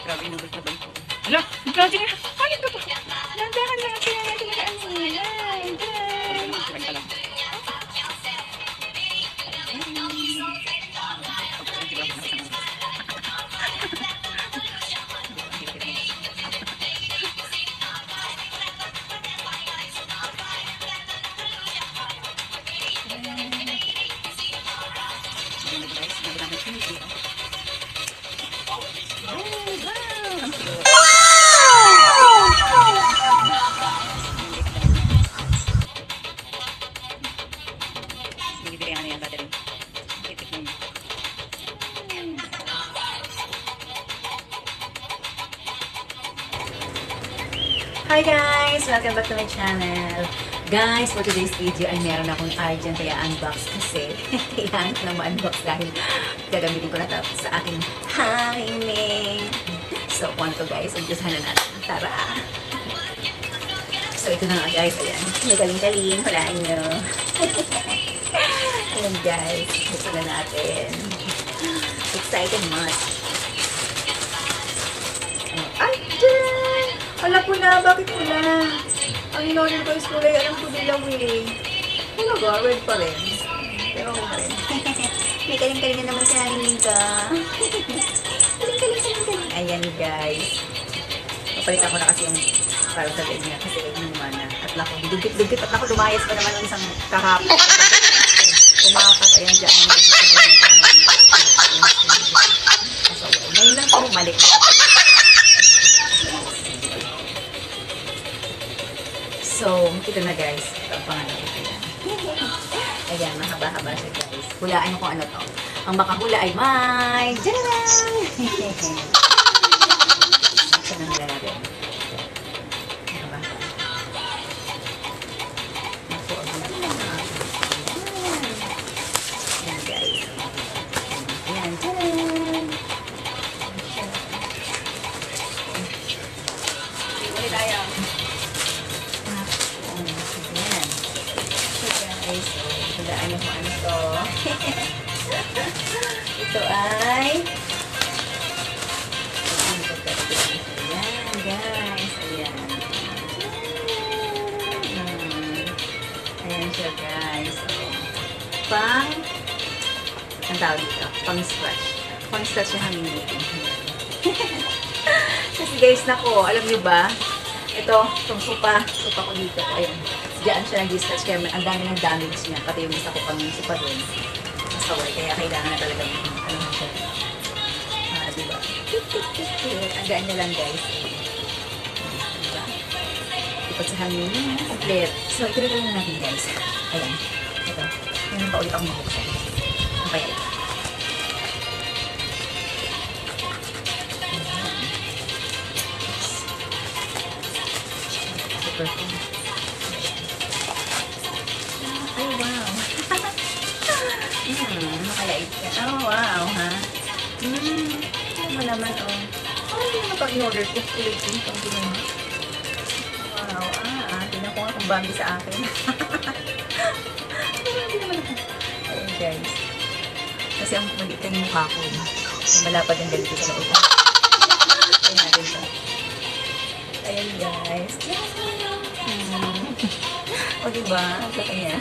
Grabe, inubot-nabay ko. Ala, nagkajin nga. Palit ka pa. Nandahan lang natin na natin nakaano. Ay, dyan. Ka lang. Hi guys! Welcome back to my channel. Guys, for today's video ay meron akong urgent kaya unbox kasi kailangan ko na ma-unbox dahil gagamitin ko na ito sa aking hanging. So, kung to guys, umpisahan na natin. Tara! So, ito na nga guys. Ayan. May kaling-kaling. Hulaan nyo. Ayan guys. Ito na natin. Excited much. Ay! Wala po na, bakit wala? Ang in-order ko is kulay, alam ko dilaw eh. Talaga, red pa rin. Pero ako pa rin. May kaling-kaling na naman sa aking ka. Kaling-kaling. Ayan guys. Papalitan ko na kasi yung para sa leg niya kasi leg niya na. At lako, dugit-dugit. At lako, lumayas pa naman ng isang kahapon. Kumakas, ayan dyan. Ngayon lang po bumalik. So, ito na guys. Ito ang pangalan ko yan. Ayan, mahaba-haba siya guys. Hulaan nyo kung ano to. Ang makahula ay may... Diyan! Ito na nila natin. Mahaba-haba. Ako, ayan guys. Ayan, diyan! Ulit tayo. Tandaan nyo kung ano to. Ito ay ayan guys. Ayan. Ayan siya guys. Pang ang tawag dito. Pang scratch. Pang scratch yung hangin dito. Kasi guys, nako, alam nyo ba? Ito, itong supa ko dito. Ayan. Diyan siya nag-discharge kaya ang dami ng damage niya. Pati yung isa ko pang supa doon. Masaway. Kaya kailangan na talaga ano siya. Diba? Ang gaan niya lang guys. Diba? Ipag sa hangin. Complete. So, ito rin natin guys. Ayan. Ito. Ngayon pa ulit akong mabuksan. Ang kaya ito. Super cool. Ay, wow. Ano kaya ito? Oh, wow, ha? Ano mo naman, oh. Ano yung pag-in-order ko? Ulitin itong ginawa. Wow, tinan ko nga kung bambi sa akin. Hindi naman ako. Ayun, guys. Kasi ang maliit yung mukha ko. Malapad yung ganito sa loob. Ayun natin ito. Ayun, guys. O, diba? Ang sa kanya.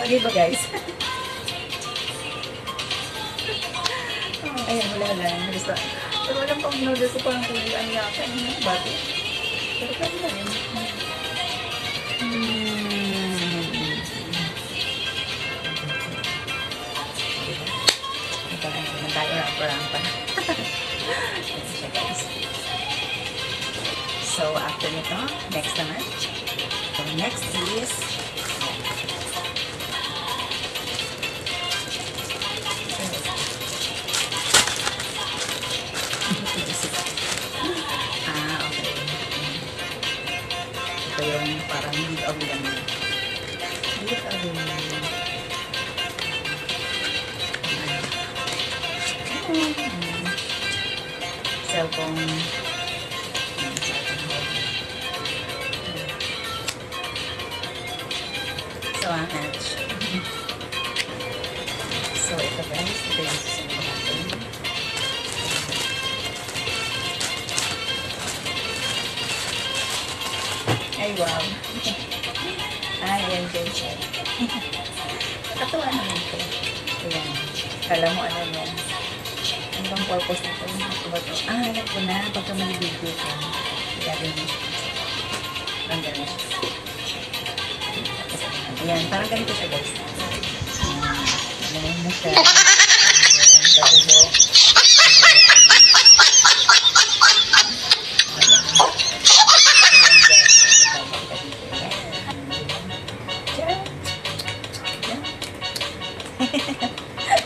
O, diba, guys? Ayan, wala lang. Pero walang pang in-order ko parang kulay ang yaka. Bakit? Pero pwede na rin. Ito na naman tayo. Rampa-rampa. Ito siya, guys. So, after nito, next naman. So, next is okay. Ito yung parang leave-away lang yun. Leave-away. Cellphone. So, match. So, ito guys. Ito yung susunod natin. Ay, wow. Ayan, guys. Katuwa naman ito. Ayan. Kala mo ano yan. Ano bang purpose nito? Alam ko na. Pagka may video ka, gagawin mo siya. Parang gano'n siya. Ayan, parang ganito siya, guys. Ayan na siya.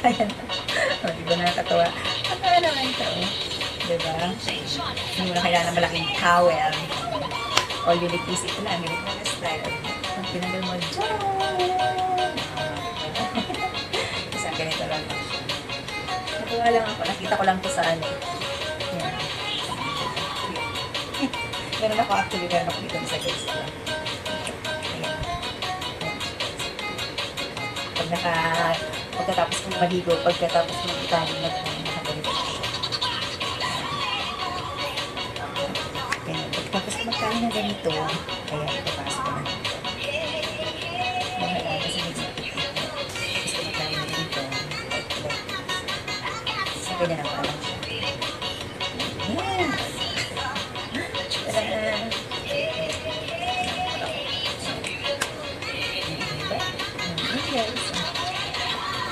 Ayan. O, diba nakakatawa? Ano naman ito? Diba? Hindi mo na kailangan ng malaking towel. O, lilikis ito lang. Lilik na style. Pag pinanggal mo, dyan! Kasi ang ganito lang siya. Natuwa lang ako. Nakita ko lang ito sa ano. Yan. Meron ako actually. Meron ako dito sa guys. Ayan. Pagkatapos kong maligo, pagkatapos kong itanin na nakagalito siya. Ayan, pagkatapos kong magkain na ganito, ayan, ipapasok ko na dito. Bahala, kasi nag-sipit ito. Gusto magkain na ganito. Sa ganyan ako alam siya. Ayan! Tara! Guys,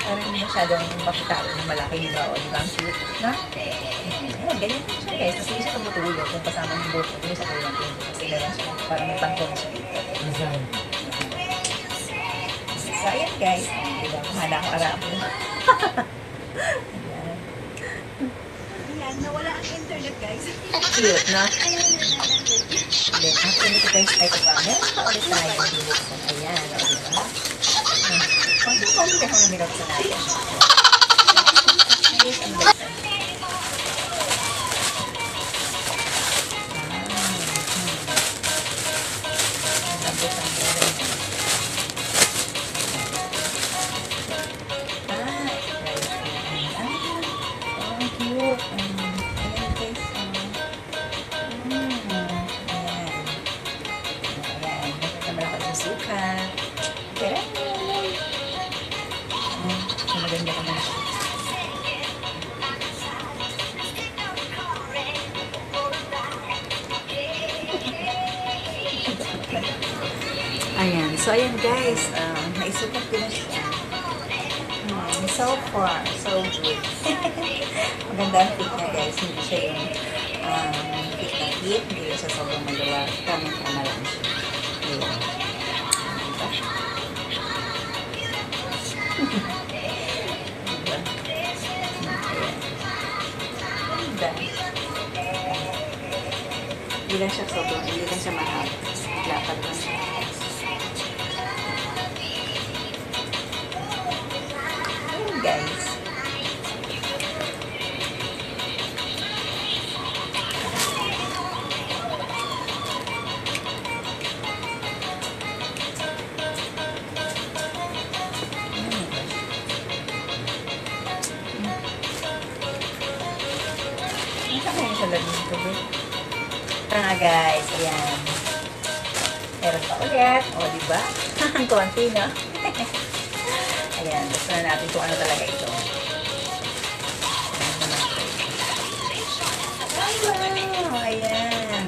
parang hindi masyadong makita ng malaki yung bao. Diba? Ang cute, no? Ayan, ganyan siya guys. Tapos hindi siya tumutulog kung kasama ng boat. Hindi siya tulog. Kasi meron siya, parang may pangkong siya dito. So, ayan guys. Diba? Kumana akong arabo. Ayan. Ayan, nawala ang internet guys. Cute, no? Then, after nito guys, ay ito pa. Meron pa ulit tayo. Ayan, diba? Konti-konti ako na minot sa natin. Ayos ang balitan. Lambot ang balitan. Ang cute. Ayan guys. Ayan. Ayan. Nakamala ko yung suka. Pero, maganda ka na siya. Ayan. So, ayan guys. Naisukat ko na siya. So far, so good. Maganda ang fit niya guys. Hindi siya yung fit na fit. Hindi siya sobrang magawa. Tama-tama lang siya. Ayan. Hindi lang siya sobrang, hindi lang siya mahal. Lapad lang siya. Ayan guys. Kaya siya lang dito, bro. Tara nga, guys. Ayan. Meron pa ulit. O, diba? Ang konti, no? Ayan. Gusto na natin kung ano talaga ito. Wow! Ayan.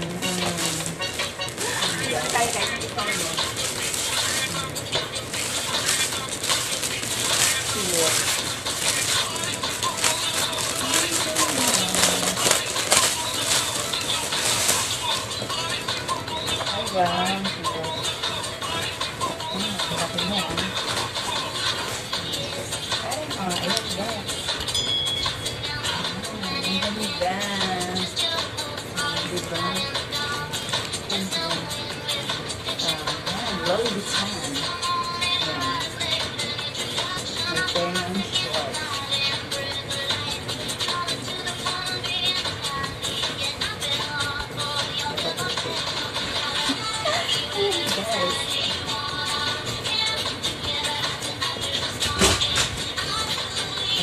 Kaya ito mo. Cute. Wow. Kapag mo. Ayan guys. Ang ganda. Diba? Louis Vuitton. May tenang short. Guys.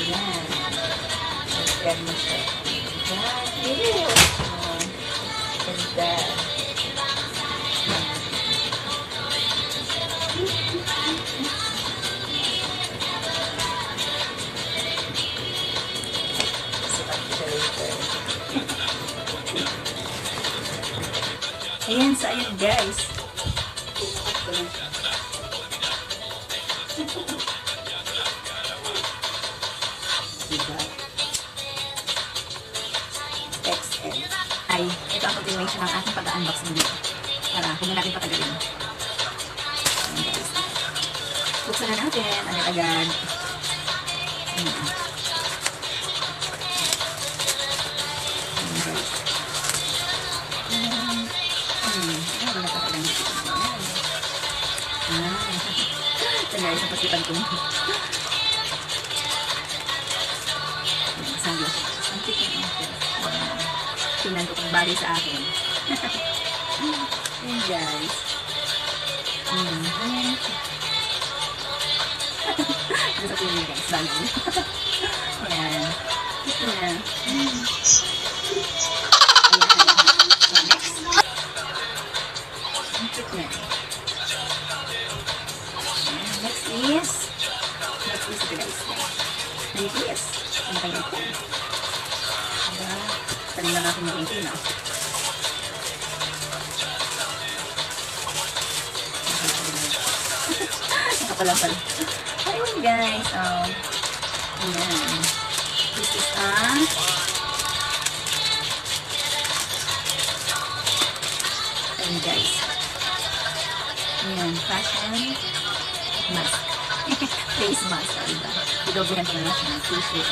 Ayan. Ayan mo siya. Ayan. Ganda. Ayan, so ayan guys. Diba? XL. Ay, ito ang continuation ng ating pag-unboxing dito. Tara, kung natin patagalin. Ayan guys. Buksan na natin. Agad-agad. Ayan guys. Ito guys, napasipan ko. Sunglass. Ang cute na ito. Tingnan ko kung bagay sa akin. Ayan guys. Gusto ko yun guys. Bagay. Ayan. Ito na. Ayan. Next. Ang cute na. Next is ito guys. Necklace. Ano kayo ito? Diba? Tanin lang natin yung ito, no? Ito pa lang pala. Ayun guys. Oh. Ayan. This is ayun guys. Ayan. Fashion mask. Face mask. Diba? Idobuhan ko na lang siya ng tissue.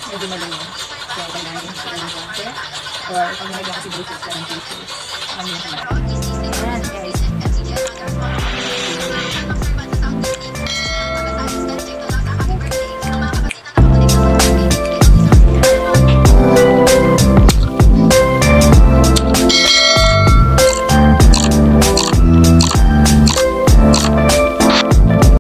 Medyo malunod. Kaya kailangan sila ng water. Or kung nalagyan kasi bruises ka ng tissue. Ano yun sa